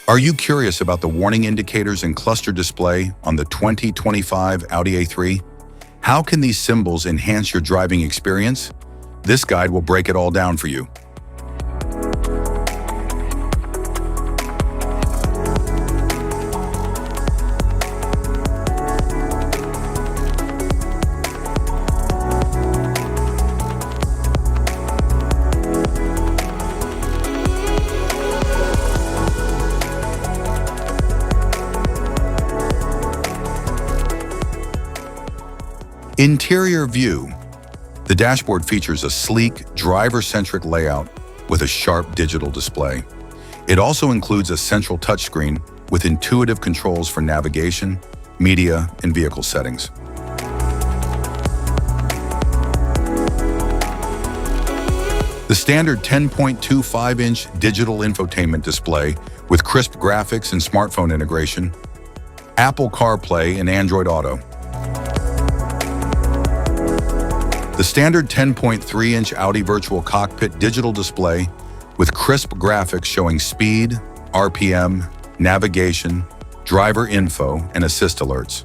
Are you curious about the warning indicators and cluster display on the 2025 Audi A3? How can these symbols enhance your driving experience? This guide will break it all down for you. Interior view. The dashboard features a sleek, driver-centric layout with a sharp digital display. It also includes a central touchscreen with intuitive controls for navigation, media, and vehicle settings. The standard 10.25-inch digital infotainment display with crisp graphics and smartphone integration, Apple CarPlay and Android Auto. The standard 10.3-inch Audi Virtual Cockpit digital display with crisp graphics showing speed, RPM, navigation, driver info, and assist alerts.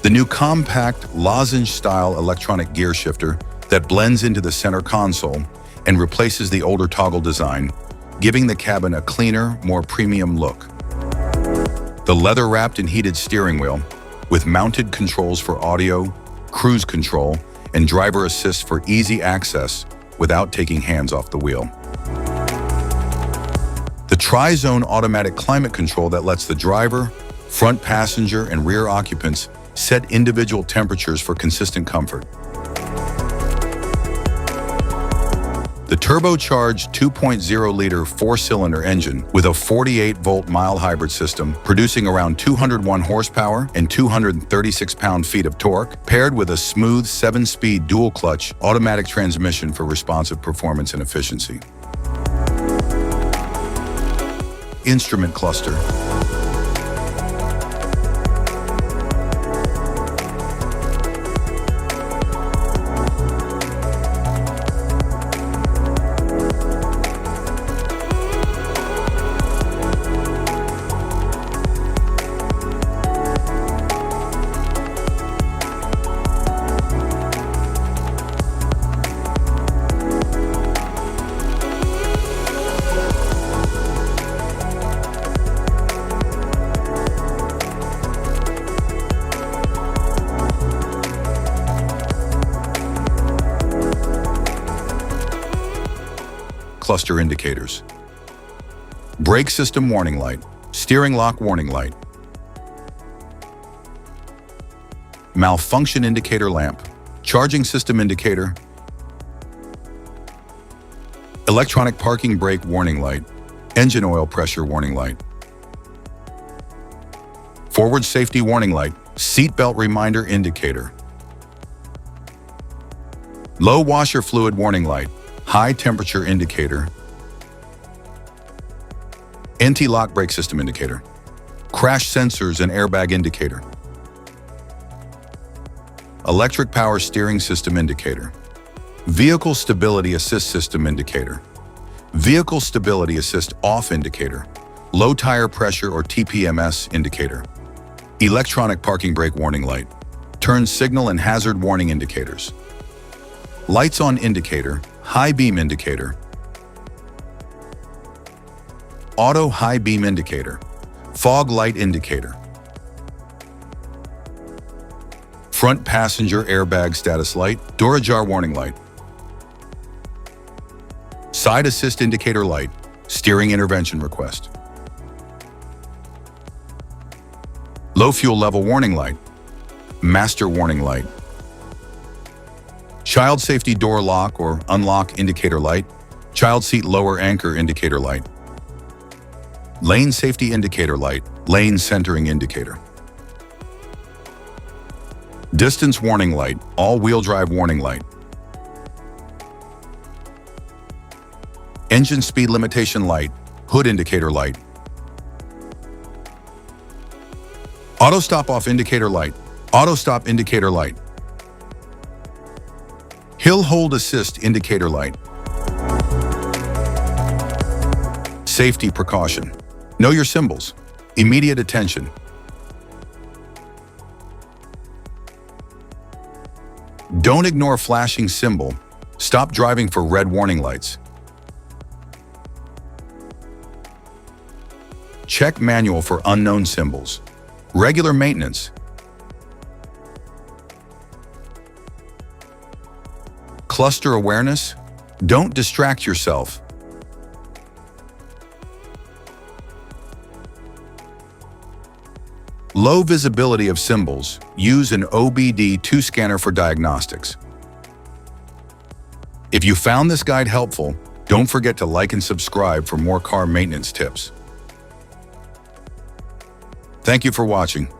The new compact lozenge-style electronic gear shifter that blends into the center console and replaces the older toggle design, giving the cabin a cleaner, more premium look. The leather-wrapped and heated steering wheel with mounted controls for audio, cruise control, and driver assist for easy access without taking hands off the wheel. The tri-zone automatic climate control that lets the driver, front passenger, and rear occupants set individual temperatures for consistent comfort. The turbocharged 2.0-liter four-cylinder engine with a 48-volt mild hybrid system producing around 201 horsepower and 236 pound-feet of torque, paired with a smooth 7-speed dual-clutch automatic transmission for responsive performance and efficiency. Instrument cluster. Cluster indicators. Brake system warning light, steering lock warning light, malfunction indicator lamp, charging system indicator, electronic parking brake warning light, engine oil pressure warning light, forward safety warning light, seat belt reminder indicator, low washer fluid warning light, high temperature indicator, anti-lock brake system indicator, crash sensors and airbag indicator, electric power steering system indicator, vehicle stability assist system indicator, vehicle stability assist off indicator, low tire pressure or TPMS indicator, electronic parking brake warning light, turn signal and hazard warning indicators, lights on indicator, high beam indicator, auto high beam indicator, fog light indicator, front passenger airbag status light, door ajar warning light, side assist indicator light, steering intervention request, low fuel level warning light, master warning light, child safety door lock or unlock indicator light, child seat lower anchor indicator light, lane safety indicator light, lane centering indicator, distance warning light, all-wheel drive warning light, engine speed limitation light, hood indicator light, auto stop off indicator light, auto stop indicator light, hill hold assist indicator light, Safety precaution. Know your symbols. Immediate attention. Don't ignore flashing symbol. Stop driving for red warning lights. Check manual for unknown symbols. Regular maintenance. Cluster awareness. Don't distract yourself. Low visibility of symbols. Use an OBD2 scanner for diagnostics. If you found this guide helpful, don't forget to like and subscribe for more car maintenance tips. Thank you for watching.